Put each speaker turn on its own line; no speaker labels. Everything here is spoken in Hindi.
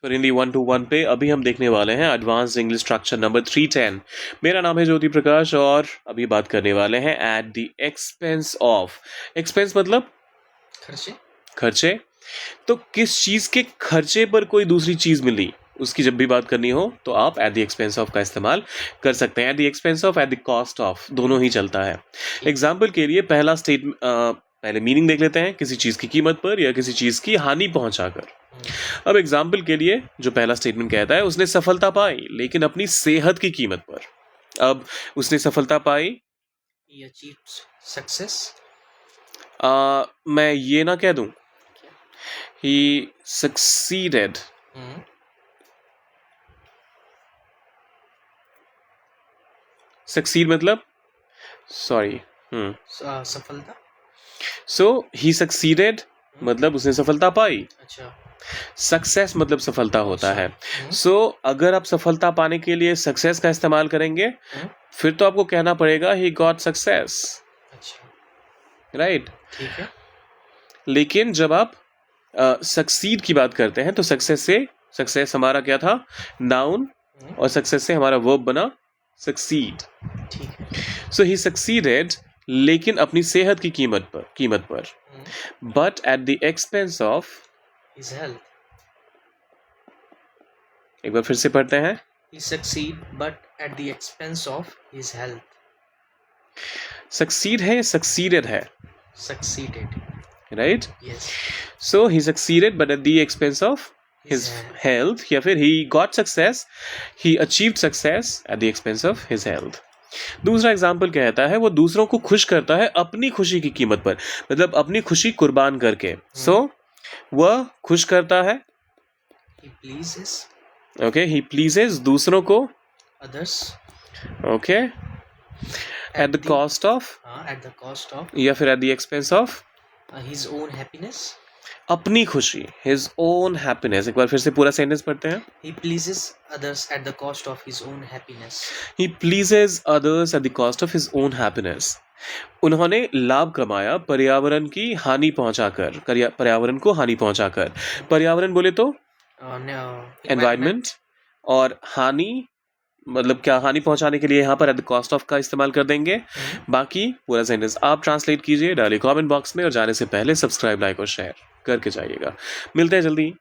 पर हिंदी 1 to 1 पे अभी हम देखने वाले हैं एडवांस्ड इंग्लिश स्ट्रक्चर नंबर 310। मेरा नाम है ज्योति प्रकाश और अभी बात करने वाले हैं at the expense of. Expense मतलब
खर्चे।
खर्चे। तो किस चीज के खर्चे पर कोई दूसरी चीज मिली, उसकी जब भी बात करनी हो तो आप एट द एक्सपेंस ऑफ का इस्तेमाल कर सकते हैं। At the expense of, at the cost of, दोनों ही चलता है। एग्जाम्पल के लिए पहला पहले मीनिंग देख लेते हैं, किसी चीज की कीमत पर या किसी चीज की हानि पहुंचाकर। अब एग्जाम्पल के लिए जो पहला स्टेटमेंट कहता है, उसने सफलता पाई लेकिन अपनी सेहत की कीमत पर। अब उसने सफलता पाई,
He achieved success.
मैं ये ना कह दूं, he succeeded। सक्सीड मतलब सॉरी
सफलता।
सो ही सक्सीडेड मतलब उसने सफलता पाई।
अच्छा।
सक्सेस मतलब सफलता होता है। सो अगर आप सफलता पाने के लिए सक्सेस का इस्तेमाल करेंगे फिर तो आपको कहना पड़ेगा ही गॉट सक्सेस।
अच्छा,
राइट।
ठीक है।
लेकिन जब आप सक्सीड की बात करते हैं तो सक्सेस हमारा क्या था, नाउन, और सक्सेस से हमारा वर्ब बना सक्सीड।
ठीक है।
सो ही सक्सीडेड लेकिन अपनी सेहत की कीमत पर। But at the expense of
His health.
एक बार फिर से पढ़ते हैं।
He succeed but at the expense of his health.
Succeed है, सक्सीडेड है,
Succeeded.
Right.
Yes.
So he succeeded but at the expense of his health, या फिर he got success, he achieved success at the expense of his health। दूसरा एग्जाम्पल कहता है वो दूसरों को खुश करता है अपनी खुशी की कीमत पर, मतलब अपनी खुशी कुर्बान करके। सो वह खुश करता है,
He pleases
okay, he pleases दूसरों को,
others
okay, at the cost of,
at the cost of
या फिर at the expense of
his own happiness.
अपनी खुशी, his own happiness। एक बार फिर से पूरा सेंटेंस पढ़ते हैं।
He pleases others at the cost of his own happiness.
He pleases others at the cost of his own happiness। उन्होंने लाभ कमाया पर्यावरण की हानि पहुंचाकर, पर्यावरण को हानि पहुंचाकर। पर्यावरण बोले तो एनवायरनमेंट, और हानि मतलब क्या, हानि पहुंचाने के लिए यहाँ पर एट द कॉस्ट ऑफ का इस्तेमाल कर देंगे। बाकी पूरा सेंटेंस आप ट्रांसलेट कीजिए, डालिए कमेंट बॉक्स में, और जाने से पहले सब्सक्राइब, लाइक और शेयर करके जाइएगा। मिलते हैं जल्दी।